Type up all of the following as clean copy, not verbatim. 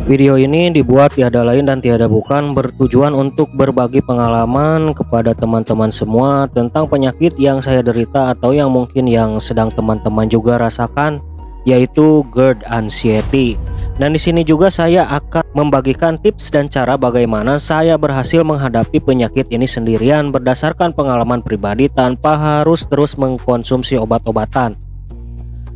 Video ini dibuat tiada lain dan tiada bukan bertujuan untuk berbagi pengalaman kepada teman-teman semua tentang penyakit yang saya derita atau yang mungkin yang sedang teman-teman juga rasakan, yaitu GERD anxiety. Dan di sini juga saya akan membagikan tips dan cara bagaimana saya berhasil menghadapi penyakit ini sendirian berdasarkan pengalaman pribadi tanpa harus terus mengkonsumsi obat-obatan.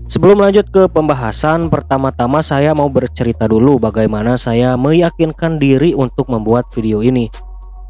Sebelum lanjut ke pembahasan, pertama-tama saya mau bercerita dulu bagaimana saya meyakinkan diri untuk membuat video ini.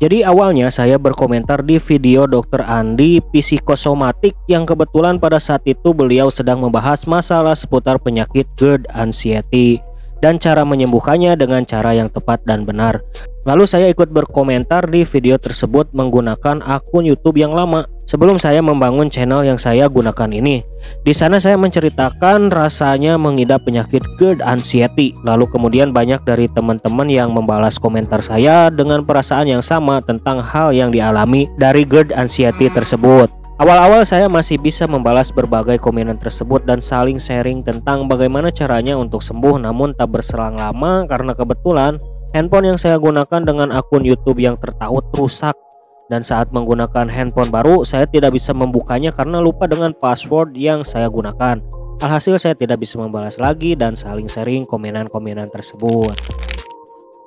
Jadi awalnya saya berkomentar di video Dr. Andi psikosomatik yang kebetulan pada saat itu beliau sedang membahas masalah seputar penyakit GERD anxiety dan cara menyembuhkannya dengan cara yang tepat dan benar. Lalu saya ikut berkomentar di video tersebut menggunakan akun YouTube yang lama sebelum saya membangun channel yang saya gunakan ini. Di sana saya menceritakan rasanya mengidap penyakit GERD anxiety. Lalu kemudian banyak dari teman-teman yang membalas komentar saya dengan perasaan yang sama tentang hal yang dialami dari GERD anxiety tersebut. Awal-awal saya masih bisa membalas berbagai komenan tersebut dan saling sharing tentang bagaimana caranya untuk sembuh, namun tak berselang lama karena kebetulan handphone yang saya gunakan dengan akun YouTube yang tertaut rusak. Dan saat menggunakan handphone baru, saya tidak bisa membukanya karena lupa dengan password yang saya gunakan. Alhasil saya tidak bisa membalas lagi dan saling sharing komenan-komenan tersebut.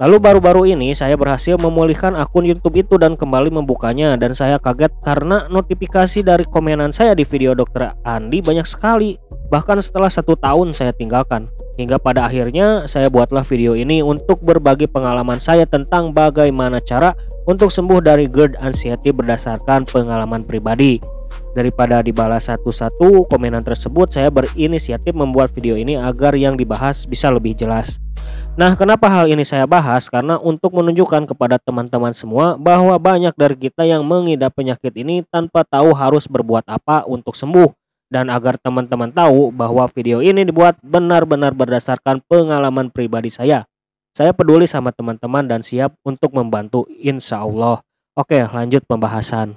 Lalu baru-baru ini saya berhasil memulihkan akun YouTube itu dan kembali membukanya, dan saya kaget karena notifikasi dari komenan saya di video Dr. Andi banyak sekali. Bahkan setelah 1 tahun saya tinggalkan. Hingga pada akhirnya saya buatlah video ini untuk berbagi pengalaman saya tentang bagaimana cara untuk sembuh dari GERD anxiety berdasarkan pengalaman pribadi. Daripada dibalas satu-satu komenan tersebut, saya berinisiatif membuat video ini agar yang dibahas bisa lebih jelas. Nah, kenapa hal ini saya bahas? Karena untuk menunjukkan kepada teman-teman semua bahwa banyak dari kita yang mengidap penyakit ini tanpa tahu harus berbuat apa untuk sembuh. Dan agar teman-teman tahu bahwa video ini dibuat benar-benar berdasarkan pengalaman pribadi saya. Saya peduli sama teman-teman dan siap untuk membantu, insya Allah. Oke, lanjut pembahasan.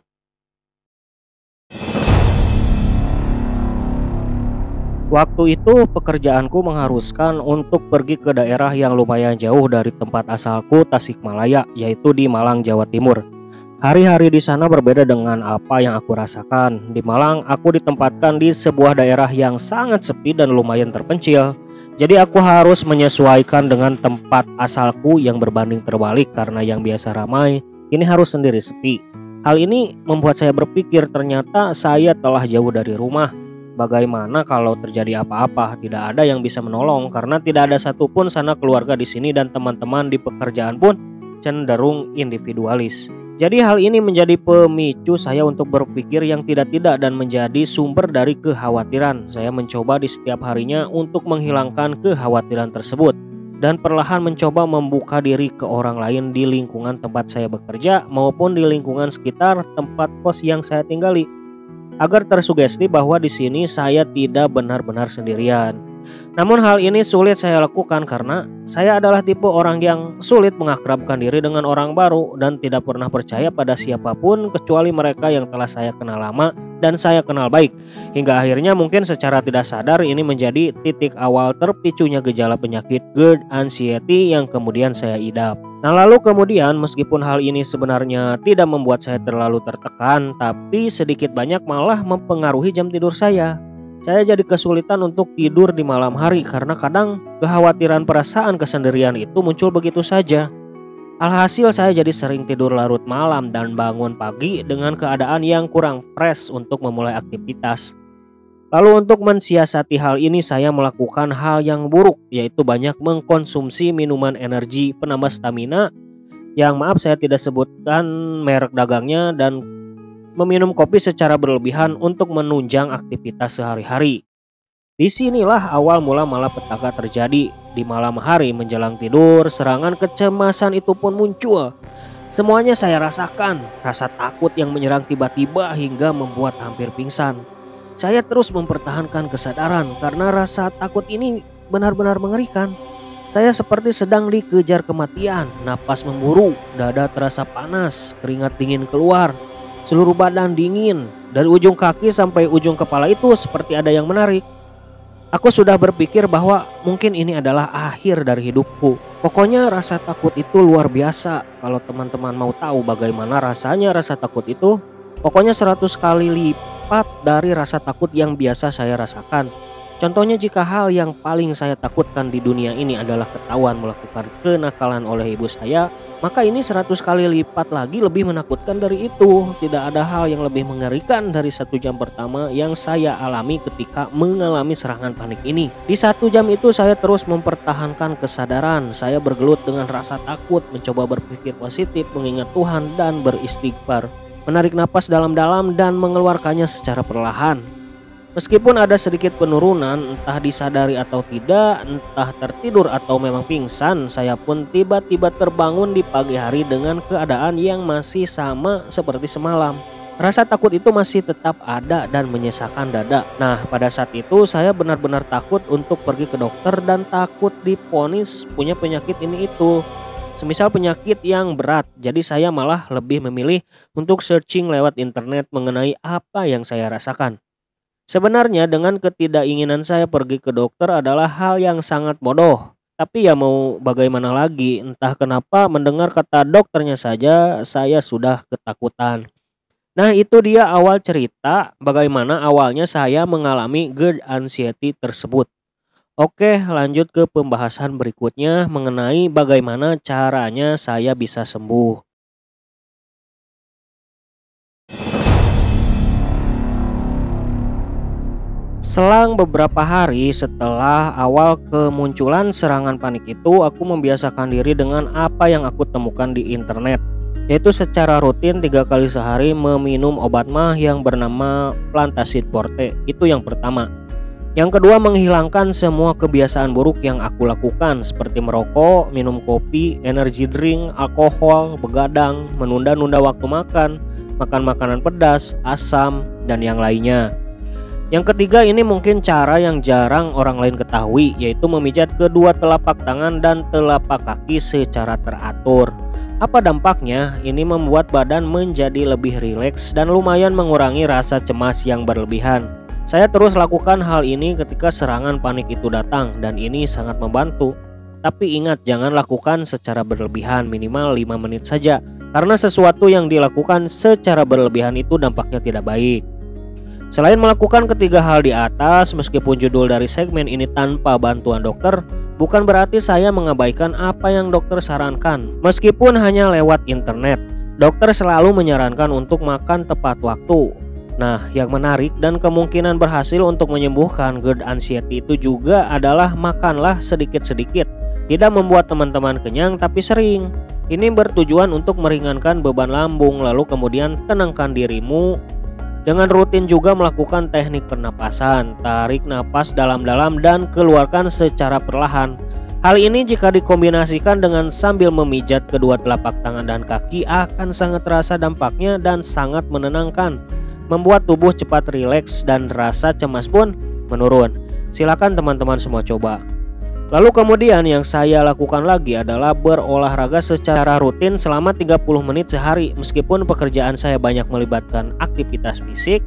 Waktu itu pekerjaanku mengharuskan untuk pergi ke daerah yang lumayan jauh dari tempat asalku, Tasikmalaya, yaitu di Malang, Jawa Timur. Hari-hari di sana berbeda dengan apa yang aku rasakan. Di Malang, aku ditempatkan di sebuah daerah yang sangat sepi dan lumayan terpencil. Jadi aku harus menyesuaikan dengan tempat asalku yang berbanding terbalik karena yang biasa ramai, ini harus sendiri sepi. Hal ini membuat saya berpikir ternyata saya telah jauh dari rumah. Bagaimana kalau terjadi apa-apa? Tidak ada yang bisa menolong karena tidak ada satupun sanak keluarga di sini dan teman-teman di pekerjaan pun cenderung individualis. Jadi hal ini menjadi pemicu saya untuk berpikir yang tidak-tidak dan menjadi sumber dari kekhawatiran. Saya mencoba di setiap harinya untuk menghilangkan kekhawatiran tersebut dan perlahan mencoba membuka diri ke orang lain di lingkungan tempat saya bekerja maupun di lingkungan sekitar tempat kos yang saya tinggali, agar tersugesti bahwa di sini saya tidak benar-benar sendirian. Namun hal ini sulit saya lakukan karena saya adalah tipe orang yang sulit mengakrabkan diri dengan orang baru dan tidak pernah percaya pada siapapun kecuali mereka yang telah saya kenal lama dan saya kenal baik. Hingga akhirnya mungkin secara tidak sadar ini menjadi titik awal terpicunya gejala penyakit GERD anxiety yang kemudian saya idap. Nah, lalu kemudian meskipun hal ini sebenarnya tidak membuat saya terlalu tertekan, tapi sedikit banyak malah mempengaruhi jam tidur saya. Saya jadi kesulitan untuk tidur di malam hari karena kadang kekhawatiran perasaan kesendirian itu muncul begitu saja. Alhasil saya jadi sering tidur larut malam dan bangun pagi dengan keadaan yang kurang fresh untuk memulai aktivitas. Lalu untuk mensiasati hal ini saya melakukan hal yang buruk, yaitu banyak mengkonsumsi minuman energi penambah stamina yang maaf saya tidak sebutkan merek dagangnya, dan meminum kopi secara berlebihan untuk menunjang aktivitas sehari-hari. Disinilah awal mula malapetaka terjadi. Di malam hari menjelang tidur, serangan kecemasan itu pun muncul. Semuanya saya rasakan, rasa takut yang menyerang tiba-tiba hingga membuat hampir pingsan. Saya terus mempertahankan kesadaran karena rasa takut ini benar-benar mengerikan. Saya seperti sedang dikejar kematian, napas memburu, dada terasa panas, keringat dingin keluar. Seluruh badan dingin, dari ujung kaki sampai ujung kepala itu seperti ada yang menarik. Aku sudah berpikir bahwa mungkin ini adalah akhir dari hidupku. Pokoknya rasa takut itu luar biasa. Kalau teman-teman mau tahu bagaimana rasanya rasa takut itu, pokoknya 100 kali lipat dari rasa takut yang biasa saya rasakan. Contohnya jika hal yang paling saya takutkan di dunia ini adalah ketahuan melakukan kenakalan oleh ibu saya, maka ini 100 kali lipat lagi lebih menakutkan dari itu. Tidak ada hal yang lebih mengerikan dari 1 jam pertama yang saya alami ketika mengalami serangan panik ini. Di 1 jam itu saya terus mempertahankan kesadaran. Saya bergelut dengan rasa takut, mencoba berpikir positif, mengingat Tuhan dan beristighfar. Menarik napas dalam-dalam dan mengeluarkannya secara perlahan. Meskipun ada sedikit penurunan, entah disadari atau tidak, entah tertidur atau memang pingsan, saya pun tiba-tiba terbangun di pagi hari dengan keadaan yang masih sama seperti semalam. Rasa takut itu masih tetap ada dan menyesakan dada. Nah, pada saat itu saya benar-benar takut untuk pergi ke dokter dan takut divonis punya penyakit ini itu. Semisal penyakit yang berat, jadi saya malah lebih memilih untuk searching lewat internet mengenai apa yang saya rasakan. Sebenarnya dengan ketidakinginan saya pergi ke dokter adalah hal yang sangat bodoh. Tapi ya mau bagaimana lagi, entah kenapa mendengar kata dokternya saja saya sudah ketakutan. Nah itu dia awal cerita bagaimana awalnya saya mengalami GERD anxiety tersebut. Oke, lanjut ke pembahasan berikutnya mengenai bagaimana caranya saya bisa sembuh. Selang beberapa hari setelah awal kemunculan serangan panik itu, aku membiasakan diri dengan apa yang aku temukan di internet, yaitu secara rutin 3 kali sehari meminum obat mah yang bernama Plantacid Forte. Itu yang pertama. Yang kedua, menghilangkan semua kebiasaan buruk yang aku lakukan seperti merokok, minum kopi, energy drink, alkohol, begadang, menunda-nunda waktu makan, makan makanan pedas, asam, dan yang lainnya. Yang ketiga, ini mungkin cara yang jarang orang lain ketahui, yaitu memijat kedua telapak tangan dan telapak kaki secara teratur. Apa dampaknya? Ini membuat badan menjadi lebih rileks dan lumayan mengurangi rasa cemas yang berlebihan. Saya terus lakukan hal ini ketika serangan panik itu datang dan ini sangat membantu. Tapi ingat, jangan lakukan secara berlebihan, minimal 5 menit saja. Karena sesuatu yang dilakukan secara berlebihan itu dampaknya tidak baik. Selain melakukan ketiga hal di atas, meskipun judul dari segmen ini tanpa bantuan dokter, bukan berarti saya mengabaikan apa yang dokter sarankan. Meskipun hanya lewat internet, dokter selalu menyarankan untuk makan tepat waktu. Nah, yang menarik dan kemungkinan berhasil untuk menyembuhkan GERD anxiety itu juga adalah makanlah sedikit-sedikit. Tidak membuat teman-teman kenyang tapi sering. Ini bertujuan untuk meringankan beban lambung, lalu kemudian tenangkan dirimu. Dengan rutin juga melakukan teknik pernapasan, tarik napas dalam-dalam dan keluarkan secara perlahan. Hal ini jika dikombinasikan dengan sambil memijat kedua telapak tangan dan kaki akan sangat terasa dampaknya dan sangat menenangkan, membuat tubuh cepat rileks dan rasa cemas pun menurun. Silakan teman-teman semua coba. Lalu kemudian yang saya lakukan lagi adalah berolahraga secara rutin selama 30 menit sehari. Meskipun pekerjaan saya banyak melibatkan aktivitas fisik,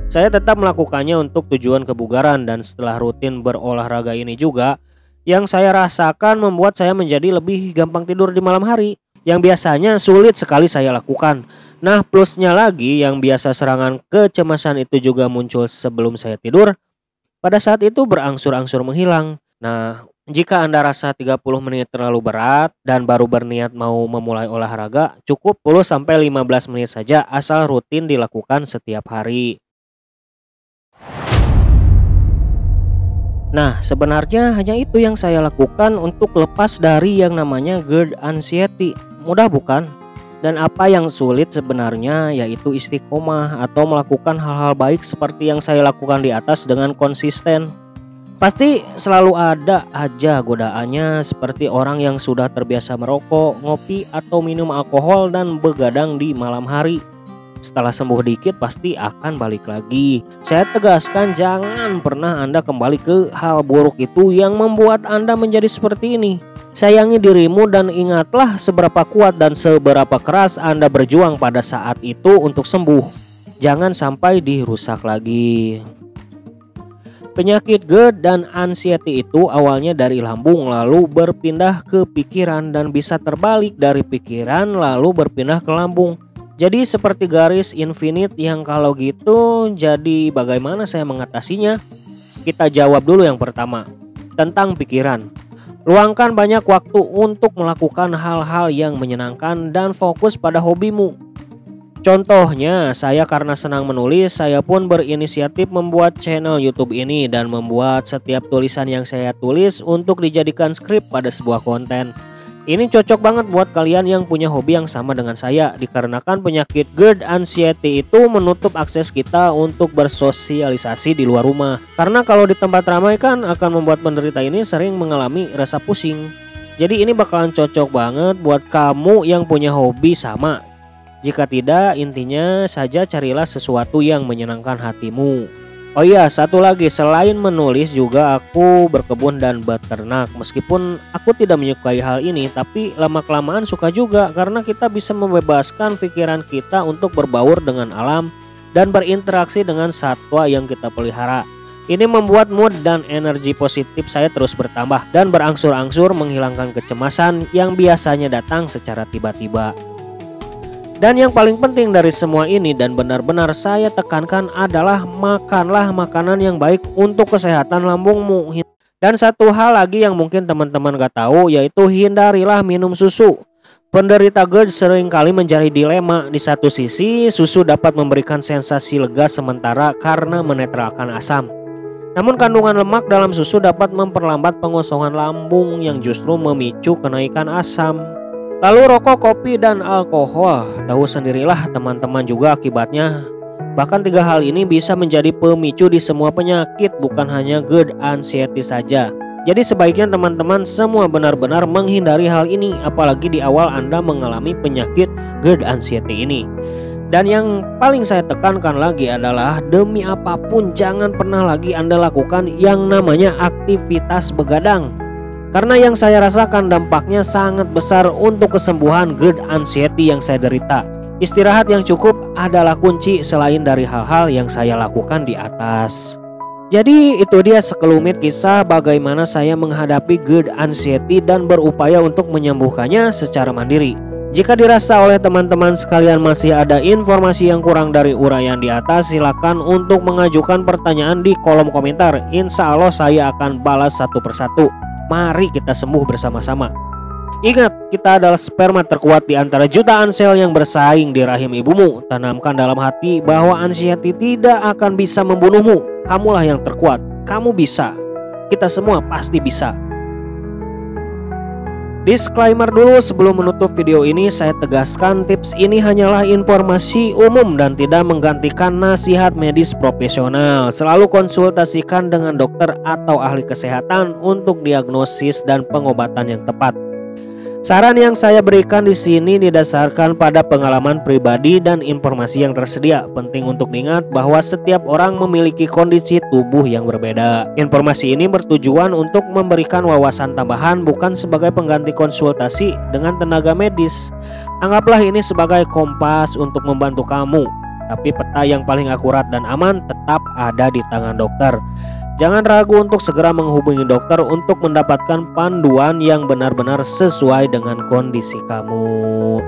saya tetap melakukannya untuk tujuan kebugaran. Dan setelah rutin berolahraga ini juga, yang saya rasakan membuat saya menjadi lebih gampang tidur di malam hari, yang biasanya sulit sekali saya lakukan. Nah, plusnya lagi, yang biasa serangan kecemasan itu juga muncul sebelum saya tidur, pada saat itu berangsur-angsur menghilang. Nah, jika Anda rasa 30 menit terlalu berat dan baru berniat mau memulai olahraga, cukup 10-15 menit saja asal rutin dilakukan setiap hari. Nah, sebenarnya hanya itu yang saya lakukan untuk lepas dari yang namanya GERD anxiety. Mudah bukan? Dan apa yang sulit sebenarnya yaitu istiqomah atau melakukan hal-hal baik seperti yang saya lakukan di atas dengan konsisten. Pasti selalu ada aja godaannya, seperti orang yang sudah terbiasa merokok, ngopi, atau minum alkohol dan begadang di malam hari. Setelah sembuh dikit pasti akan balik lagi. Saya tegaskan, jangan pernah Anda kembali ke hal buruk itu yang membuat Anda menjadi seperti ini. Sayangi dirimu dan ingatlah seberapa kuat dan seberapa keras Anda berjuang pada saat itu untuk sembuh. Jangan sampai dirusak lagi. Penyakit GERD dan anxiety itu awalnya dari lambung lalu berpindah ke pikiran dan bisa terbalik dari pikiran lalu berpindah ke lambung. Jadi seperti garis infinite yang kalau gitu jadi bagaimana saya mengatasinya? Kita jawab dulu yang pertama, tentang pikiran. Luangkan banyak waktu untuk melakukan hal-hal yang menyenangkan dan fokus pada hobimu. Contohnya, saya karena senang menulis, saya pun berinisiatif membuat channel YouTube ini dan membuat setiap tulisan yang saya tulis untuk dijadikan skrip pada sebuah konten. Ini cocok banget buat kalian yang punya hobi yang sama dengan saya, dikarenakan penyakit GERD anxiety itu menutup akses kita untuk bersosialisasi di luar rumah. Karena kalau di tempat ramai kan akan membuat penderita ini sering mengalami rasa pusing. Jadi ini bakalan cocok banget buat kamu yang punya hobi sama. Jika tidak, intinya saja carilah sesuatu yang menyenangkan hatimu. Oh iya, satu lagi, selain menulis juga aku berkebun dan beternak. Meskipun aku tidak menyukai hal ini, tapi lama-kelamaan suka juga karena kita bisa membebaskan pikiran kita untuk berbaur dengan alam dan berinteraksi dengan satwa yang kita pelihara. Ini membuat mood dan energi positif saya terus bertambah dan berangsur-angsur menghilangkan kecemasan yang biasanya datang secara tiba-tiba. Dan yang paling penting dari semua ini dan benar-benar saya tekankan adalah makanlah makanan yang baik untuk kesehatan lambungmu. Dan satu hal lagi yang mungkin teman-teman gak tahu, yaitu hindarilah minum susu. Penderita GERD seringkali menjadi dilema. Di satu sisi susu dapat memberikan sensasi lega sementara karena menetralkan asam. Namun kandungan lemak dalam susu dapat memperlambat pengosongan lambung yang justru memicu kenaikan asam. Lalu rokok, kopi, dan alkohol, tahu sendirilah teman-teman juga akibatnya. Bahkan tiga hal ini bisa menjadi pemicu di semua penyakit, bukan hanya GERD anxiety saja. Jadi sebaiknya teman-teman semua benar-benar menghindari hal ini, apalagi di awal Anda mengalami penyakit GERD anxiety ini. Dan yang paling saya tekankan lagi adalah demi apapun jangan pernah lagi Anda lakukan yang namanya aktivitas begadang. Karena yang saya rasakan dampaknya sangat besar untuk kesembuhan GERD anxiety yang saya derita. Istirahat yang cukup adalah kunci selain dari hal-hal yang saya lakukan di atas. Jadi itu dia sekelumit kisah bagaimana saya menghadapi GERD anxiety dan berupaya untuk menyembuhkannya secara mandiri. Jika dirasa oleh teman-teman sekalian masih ada informasi yang kurang dari uraian di atas, silakan untuk mengajukan pertanyaan di kolom komentar. Insya Allah saya akan balas satu persatu. Mari kita sembuh bersama-sama. Ingat, kita adalah sperma terkuat di antara jutaan sel yang bersaing di rahim ibumu. Tanamkan dalam hati bahwa anxiety tidak akan bisa membunuhmu. Kamulah yang terkuat. Kamu bisa. Kita semua pasti bisa. Disclaimer dulu sebelum menutup video ini, saya tegaskan tips ini hanyalah informasi umum dan tidak menggantikan nasihat medis profesional. Selalu konsultasikan dengan dokter atau ahli kesehatan untuk diagnosis dan pengobatan yang tepat. Saran yang saya berikan di sini didasarkan pada pengalaman pribadi dan informasi yang tersedia. Penting untuk diingat bahwa setiap orang memiliki kondisi tubuh yang berbeda. Informasi ini bertujuan untuk memberikan wawasan tambahan, bukan sebagai pengganti konsultasi dengan tenaga medis. Anggaplah ini sebagai kompas untuk membantu kamu. Tapi peta yang paling akurat dan aman tetap ada di tangan dokter. Jangan ragu untuk segera menghubungi dokter untuk mendapatkan panduan yang benar-benar sesuai dengan kondisi kamu.